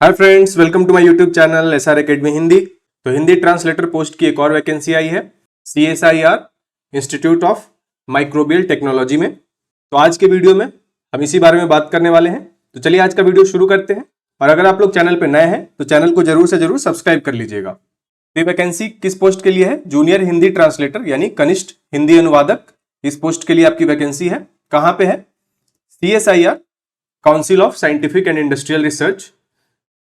Hi friends, welcome to my YouTube channel SR academy Hindi. तो Hindi translator post की एक और वैकेंसी आई है CSIR institute of microbial technology में। तो आज के वीडियो में हम इसी बारे में बात करने वाले हैं। तो चलिए आज का वीडियो शुरू करते हैं। और अगर आप लोग चैनल पर नए हैं तो चैनल को जरूर से जरूर सब्सक्राइब कर लीजिएगा। ये वैकेंसी किस पोस्ट के लिए है? जूनियर हिंदी ट्रांसलेटर यानी कनिष्ठ हिंदी अनुवादक। इस पोस्ट के लिए आपकी वैकेंसी है। कहाँ पे है? CSIR council of scientific and industrial research,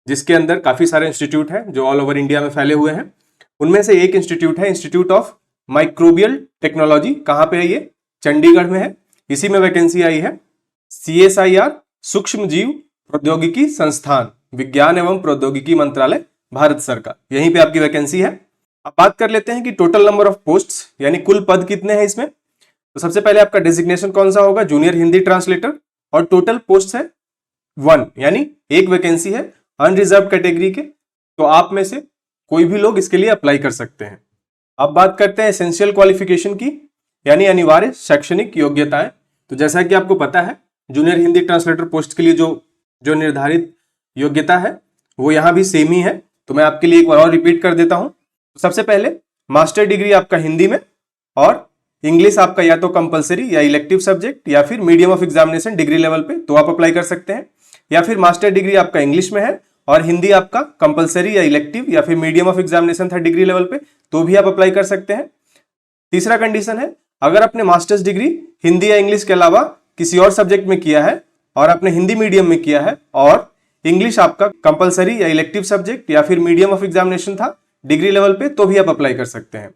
जिसके अंदर काफी सारे इंस्टीट्यूट हैं जो ऑल ओवर इंडिया में फैले हुए हैं। उनमें से एक इंस्टीट्यूट है इंस्टीट्यूट ऑफ माइक्रोबियल टेक्नोलॉजी। कहाँ पे है ये? चंडीगढ़ में है। इसी में वैकेंसी आई है। CSIR सूक्ष्म जीव प्रौद्योगिकी संस्थान, विज्ञान एवं प्रौद्योगिकी मंत्रालय, भारत सरकार, यहीं पे आपकी वैकेंसी है। अब बात कर लेते हैं कि टोटल नंबर ऑफ पोस्ट्स यानी कुल पद कितने हैं इसमें। तो सबसे पहले आपका डेजिग्नेशन कौन सा होगा? Junior Hindi translator. और टोटल पोस्ट है 1, यानी एक वैकेंसी है अनरिजर्व कैटेगरी के। तो आप में से कोई भी लोग इसके लिए अप्लाई कर सकते हैं। अब बात करते हैं एसेंशियल क्वालिफिकेशन की, यानी अनिवार्य शैक्षणिक योग्यताएं। तो जैसा कि आपको पता है, जूनियर हिंदी ट्रांसलेटर पोस्ट के लिए जो निर्धारित योग्यता है वो यहाँ भी सेम ही है। तो मैं आपके लिए एक बार और रिपीट कर देता हूं। तो सबसे पहले मास्टर डिग्री आपका हिंदी में, और इंग्लिश आपका या तो कंपलसरी या इलेक्टिव सब्जेक्ट या फिर medium of examination degree level पे, तो आप अप्लाई कर सकते हैं। या फिर मास्टर डिग्री आपका इंग्लिश में है और हिंदी आपका कंपलसरी या इलेक्टिव या फिर मीडियम ऑफ एग्जामिनेशन था डिग्री लेवल पे, तो भी आप अप्लाई कर सकते हैं। तीसरा कंडीशन है, अगर आपने मास्टर्स डिग्री हिंदी या इंग्लिश के अलावा किसी और सब्जेक्ट में किया है और आपने हिंदी मीडियम में किया है और इंग्लिश आपका कंपलसरी या इलेक्टिव सब्जेक्ट या फिर मीडियम ऑफ एग्जामिनेशन था डिग्री लेवल पे, तो भी आप अप्लाई कर सकते हैं।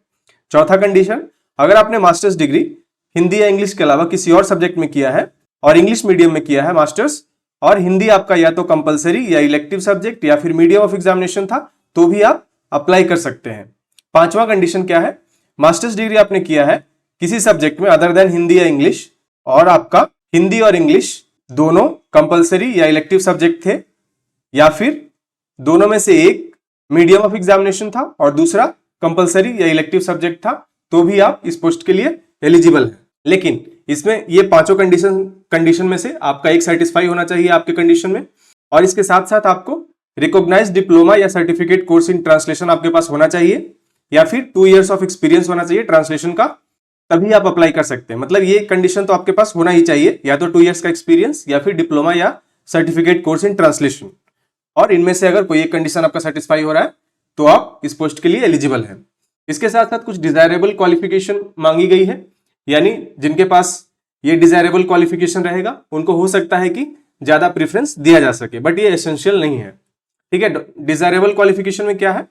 चौथा कंडीशन, अगर आपने मास्टर्स डिग्री हिंदी या इंग्लिश के अलावा किसी और सब्जेक्ट में किया है और इंग्लिश मीडियम में किया है मास्टर्स, और हिंदी आपका या तो कंपलसरी या इलेक्टिव सब्जेक्ट या फिर मीडियम ऑफ एग्जामिनेशन था, तो भी आप अप्लाई कर सकते हैं। पांचवा कंडीशन क्या है? मास्टर्स डिग्री आपने किया है किसी सब्जेक्ट में अदर देन हिंदी या इंग्लिश, और आपका हिंदी और इंग्लिश दोनों कंपलसरी या इलेक्टिव सब्जेक्ट थे, या फिर दोनों में से एक मीडियम ऑफ एग्जामिनेशन था और दूसरा कंपलसरी या इलेक्टिव सब्जेक्ट था, तो भी आप इस पोस्ट के लिए एलिजिबल हैं। लेकिन इसमें ये पांचों कंडीशन में से आपका एक सेटिस्फाई होना चाहिए आपके कंडीशन में, और इसके साथ साथ आपको रिकॉग्नाइज्ड डिप्लोमा या सर्टिफिकेट कोर्स इन ट्रांसलेशन आपके पास होना चाहिए, या फिर 2 इयर्स ऑफ एक्सपीरियंस होना चाहिए ट्रांसलेशन का, तभी आप अप्लाई कर सकते हैं। मतलब ये कंडीशन तो आपके पास होना ही चाहिए, या तो 2 इयर्स का एक्सपीरियंस या फिर डिप्लोमा या सर्टिफिकेट कोर्स इन ट्रांसलेशन। और इनमें से अगर कोई एक कंडीशन आपका सेटिस्फाई हो रहा है तो आप इस पोस्ट के लिए एलिजिबल हैं। इसके साथ साथ कुछ डिजायरेबल क्वालिफिकेशन मांगी गई है, यानी जिनके पास ये डिजायरेबल क्वालिफिकेशन रहेगा उनको हो सकता है कि ज्यादा प्रेफरेंस दिया जा सके, बट ये एसेंशियल नहीं है। ठीक है। डिजायरेबल क्वालिफिकेशन में क्या है?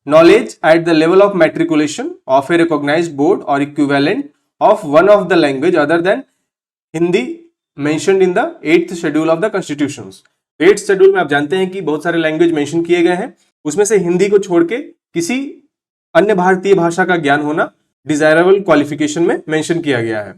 Knowledge at the level of matriculation of a recognised board और equivalent of one of the language other than Hindi mentioned in the 8th schedule of the constitution. 8th schedule में आप जानते हैं कि बहुत सारे लैंग्वेज मेंशन किए गए हैं, उसमें से हिंदी को छोड़ के किसी अन्य भारतीय भाषा का ज्ञान होना डिजायरेबल क्वालिफिकेशन में मेंशन किया गया है।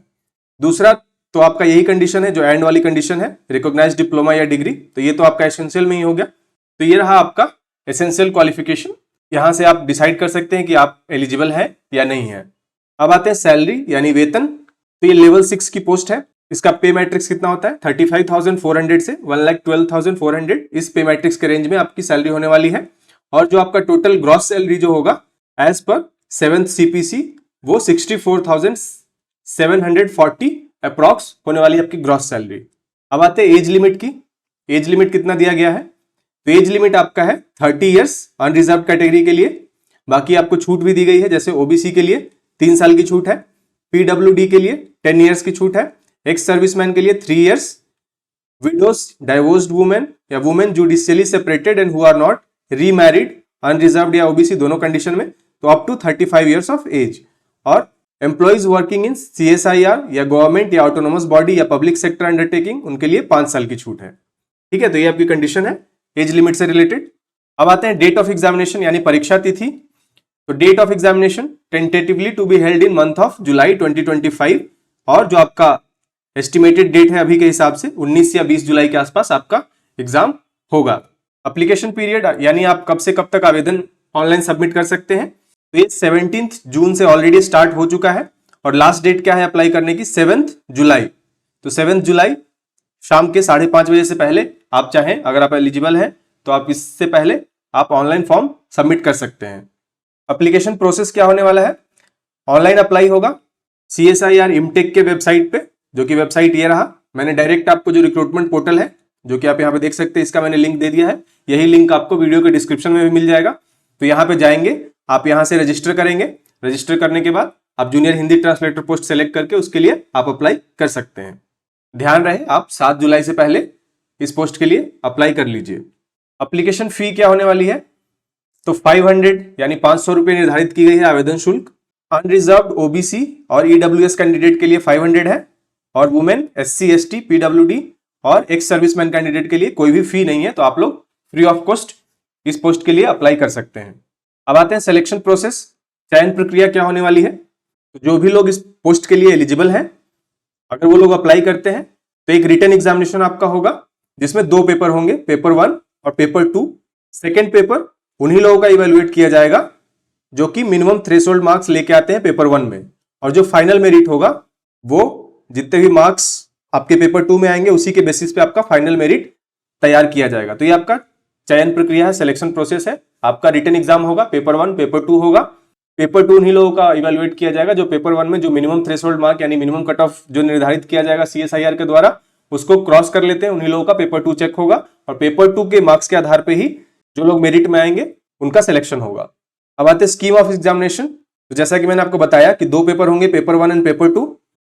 दूसरा तो आपका यही कंडीशन है जो एंड वाली कंडीशन है, रिकॉग्नाइज्ड डिप्लोमा या डिग्री, तो ये तो आपका एसेंशियल में ही हो गया। तो ये रहा आपका एसेंशियल क्वालिफिकेशन। यहां से आप डिसाइड कर सकते हैं कि आप एलिजिबल हैं या नहीं है। अब आते हैं सैलरी यानी वेतन। तो ये लेवल 6 की पोस्ट है। इसका पे मैट्रिक्स कितना होता है? 35,400 से 1,12,400, इस पे मैट्रिक्स के रेंज में आपकी सैलरी होने वाली है। और जो आपका टोटल ग्रॉस सैलरी जो होगा एज पर 7th CPC वो 64,740 अप्रॉक्स होने वाली आपकी ग्रॉस सैलरी। अब आते हैं एज लिमिट की। एज लिमिट कितना दिया गया है? तो एज लिमिट आपका है 30 इयर्स अनरिजर्व कैटेगरी के लिए। बाकी आपको छूट भी दी गई है, जैसे OBC के लिए 3 साल की छूट है, PWD के लिए 10 इयर्स की छूट है, एक्स सर्विसमैन के लिए 3 इयर्स, विडोज, डाइवोर्स्ड वुमेन या women judicially separated and who are not remarried, unreserved या OBC दोनों कंडीशन में तो up to 35 years of age. और एम्प्लॉइज वर्किंग इन CSIR या गवर्नमेंट या ऑटोनोमस बॉडी या पब्लिक सेक्टर अंडरटेकिंग, उनके लिए 5 साल की छूट है। ठीक है। तो ये आपकी कंडीशन है एज लिमिट से रिलेटेड। अब आते हैं डेट ऑफ एग्जामिनेशन यानी परीक्षा तिथि। तो date of examination tentatively to be held in month of July 2025, और जो आपका एस्टिमेटेड डेट है अभी के हिसाब से 19 या 20 जुलाई के आसपास आपका एग्जाम होगा। एप्लीकेशन पीरियड यानी आप कब से कब तक आवेदन ऑनलाइन सबमिट कर सकते हैं? तो ये 17 जून से ऑलरेडी स्टार्ट हो चुका है, और लास्ट डेट क्या है अप्लाई करने की? 7 जुलाई। तो 7 जुलाई शाम के 5:30 बजे से पहले आप चाहें, अगर आप एलिजिबल हैं तो आप इससे पहले आप ऑनलाइन फॉर्म सबमिट कर सकते हैं। एप्लीकेशन प्रोसेस क्या होने वाला है, ऑनलाइन अप्लाई होगा CSIR इमटेक के वेबसाइट पे, जो कि वेबसाइट ये रहा। मैंने डायरेक्ट आपको जो रिक्रूटमेंट पोर्टल है जो कि आप यहाँ पे देख सकते हैं, इसका मैंने लिंक दे दिया है। यही लिंक आपको वीडियो के डिस्क्रिप्शन में भी मिल जाएगा। तो यहाँ पे जाएंगे, आप यहाँ से रजिस्टर करेंगे। रजिस्टर करने के बाद आप junior Hindi translator post select करके उसके लिए आप अप्लाई कर सकते हैं। ध्यान रहे आप 7 जुलाई से पहले इस पोस्ट के लिए अप्लाई कर लीजिए। एप्लीकेशन फी क्या होने वाली है, तो 500 यानी 500 रुपये निर्धारित की गई है आवेदन शुल्क। अनरिजर्व्ड OBC और EWS कैंडिडेट के लिए 500 है, और वुमेन SC ST PWD और एक्स सर्विसमैन कैंडिडेट के लिए कोई भी फी नहीं है। तो आप लोग फ्री ऑफ कॉस्ट इस पोस्ट के लिए अप्लाई कर सकते हैं। अब आते हैं सिलेक्शन प्रोसेस, चयन प्रक्रिया क्या होने वाली है। तो जो भी लोग इस पोस्ट के लिए एलिजिबल हैं, अगर वो लोग अप्लाई करते हैं तो एक रिटन एग्जामिनेशन आपका होगा, जिसमें 2 पेपर होंगे, पेपर 1 और पेपर 2। सेकेंड पेपर उन्हीं लोगों का इवेलुएट किया जाएगा जो कि मिनिमम थ्रेशोल्ड मार्क्स लेके आते हैं पेपर 1 में, और जो फाइनल मेरिट होगा वो जितने भी मार्क्स आपके पेपर 2 में आएंगे उसी के बेसिस पे आपका फाइनल मेरिट तैयार किया जाएगा। तो ये आपका चयन प्रक्रिया है, सिलेक्शन प्रोसेस है। आपका रिटन एग्जाम होगा, पेपर 1 पेपर 2 होगा। पेपर 2 उन्हीं लोगों का इवेलुएट किया जाएगा जो पेपर 1 में जो मिनिमम थ्रेशोल्ड मार्क यानी मिनिमम कट ऑफ जो निर्धारित किया जाएगा CSIR के द्वारा, उसको क्रॉस कर लेते हैं, उन्हीं लोगों का पेपर 2 चेक होगा, और पेपर 2 के मार्क्स के आधार पे ही जो लोग मेरिट में आएंगे उनका सिलेक्शन होगा। अब आते हैं स्कीम ऑफ एग्जामिनेशन। तो जैसा कि मैंने आपको बताया कि 2 पेपर होंगे, paper 1 and paper 2।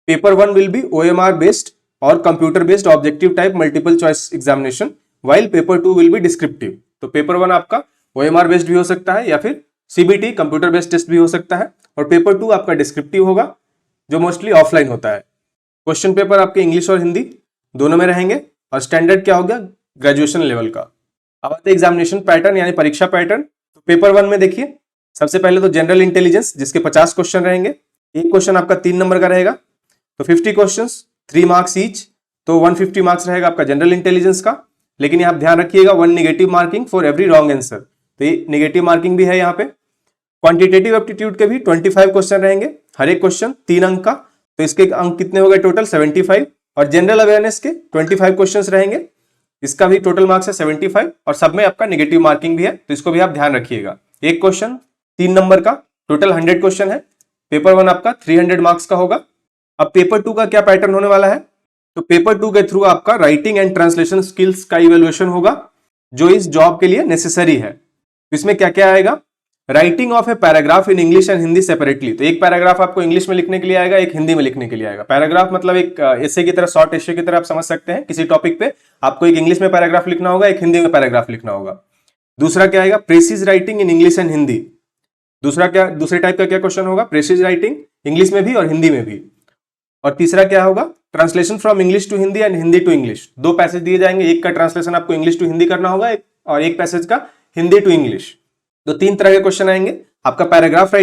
Paper 1 will be OMR based और computer based objective type multiple choice examination, while paper 2 will be descriptive. तो पेपर 1 आपका OMR बेस्ड भी हो सकता है या फिर CBT कंप्यूटर बेस्ड टेस्ट भी हो सकता है, और पेपर 2 आपका डिस्क्रिप्टिव होगा जो मोस्टली ऑफलाइन होता है। क्वेश्चन पेपर आपके इंग्लिश और हिंदी दोनों में रहेंगे, और स्टैंडर्ड क्या होगा, ग्रेजुएशन लेवल का। अब आते हैं एग्जामिनेशन पैटर्न यानी परीक्षा पैटर्न। तो पेपर 1 में देखिए, सबसे पहले तो जनरल इंटेलिजेंस जिसके 50 क्वेश्चन रहेंगे। एक क्वेश्चन आपका 3 नंबर का रहेगा, तो 50 क्वेश्चंस 3 मार्क्स ईच, तो 150 मार्क्स रहेगा आपका जनरल इंटेलिजेंस का। लेकिन यहाँ ध्यान रखिएगा 1 negative marking for every wrong answer, तो ये नेगेटिव मार्किंग भी है यहाँ पे। क्वांटिटेटिव एप्टीट्यूड के भी 25 क्वेश्चन रहेंगे, हर एक क्वेश्चन 3 अंक का, तो इसके अंक कितने हो गए टोटल 75। और जनरल अवेयरनेस के 25 क्वेश्चन रहेंगे, इसका भी टोटल मार्क्स है 75, और सब में आपका नेगेटिव मार्किंग भी है, तो इसको भी आप ध्यान रखिएगा। एक क्वेश्चन 3 नंबर का, टोटल 100 क्वेश्चन है। पेपर 1 आपका 300 मार्क्स का होगा। अब पेपर 2 का क्या पैटर्न होने वाला है, तो पेपर 2 के थ्रू आपका राइटिंग एंड ट्रांसलेशन स्किल्स का इवेल्युएशन होगा जो इस जॉब के लिए नेसेसरी है। इसमें क्या क्या आएगा, writing of a paragraph in English and Hindi separately, तो एक पैराग्राफ आपको इंग्लिश में लिखने के लिए आएगा, एक हिंदी में लिखने के लिए आएगा। पैराग्राफ मतलब एक एसे की तरह, शॉर्ट एसे की तरह आप समझ सकते हैं। किसी टॉपिक पे आपको एक इंग्लिश में पैराग्राफ लिखना होगा, एक हिंदी में पैराग्राफ लिखना होगा। दूसरा क्या आएगा, precious writing in English and Hindi. दूसरे टाइप का क्या क्वेश्चन होगा, प्रेसिज राइटिंग इंग्लिश में भी और हिंदी में भी। और तीसरा क्या होगा, translation from English to Hindi and Hindi to English. 2 passage दिए जाएंगे, एक का ट्रांसलेशन आपको इंग्लिश टू हिंदी करना होगा, और एक पैसेज का हिंदी टू इंग्लिश। तो 3 तरह के क्वेश्चन आएंगे। आपका पैराग्राफ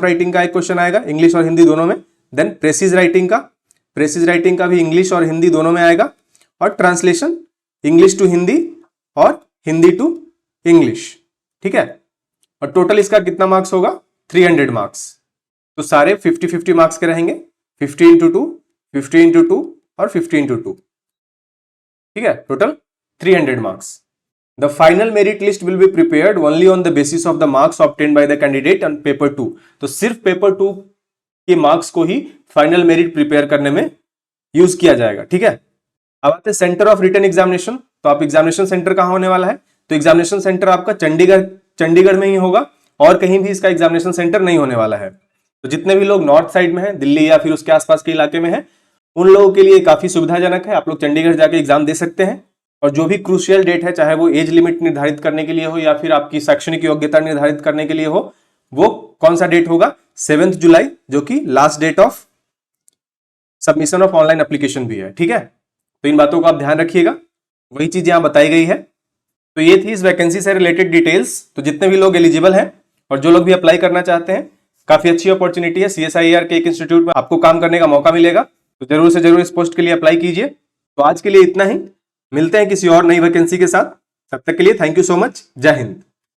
राइटिंग का एक क्वेश्चन आएगा इंग्लिश और हिंदी दोनों में। देन प्रेसिज राइटिंग का भी इंग्लिश और हिंदी दोनों में आएगा। और ट्रांसलेशन इंग्लिश टू हिंदी और हिंदी टू इंग्लिश, ठीक है। और टोटल इसका कितना मार्क्स होगा, 300 मार्क्स। तो सारे 50-50 मार्क्स के रहेंगे, 50 इंटू 2, 50 इंटू 2 और 50 इंटू 2, ठीक है। Total 300 marks. The final merit list will be prepared only on the basis of the marks obtained by the candidate on paper 2. तो सिर्फ पेपर 2 के मार्क्स को ही फाइनल मेरिट प्रिपेयर करने में यूज किया जाएगा, ठीक है। अब आते हैं सेंटर ऑफ रिटन एग्जामिनेशन। तो आप एग्जामिनेशन सेंटर कहाँ होने वाला है, तो एग्जामिनेशन सेंटर आपका चंडीगढ़ में ही होगा, और कहीं भी इसका एग्जामिनेशन सेंटर नहीं होने वाला है। तो जितने भी लोग नॉर्थ साइड में हैं, दिल्ली या फिर उसके आसपास के इलाके में हैं, उन लोगों के लिए काफी सुविधाजनक है। आप लोग चंडीगढ़ जाके एग्जाम दे सकते हैं। और जो भी क्रूशियल डेट है, चाहे वो एज लिमिट निर्धारित करने के लिए हो या फिर आपकी शैक्षणिक योग्यता निर्धारित करने के लिए हो, वो कौन सा डेट होगा, 7 जुलाई, जो कि last date of submission of online application भी है, ठीक है। तो इन बातों को आप ध्यान रखिएगा, वही चीज यहां बताई गई है। तो ये थी इस वैकेंसी से रिलेटेड डिटेल्स। तो जितने भी लोग एलिजिबल हैं और जो लोग भी अप्लाई करना चाहते हैं, काफी अच्छी अपॉर्चुनिटी है। CSIR के एक इंस्टीट्यूट में आपको काम करने का मौका मिलेगा, तो जरूर से जरूर इस पोस्ट के लिए अप्लाई कीजिए। तो आज के लिए इतना ही, मिलते हैं किसी और नई वैकेंसी के साथ। तब तक के लिए थैंक यू सो मच। जय हिंद।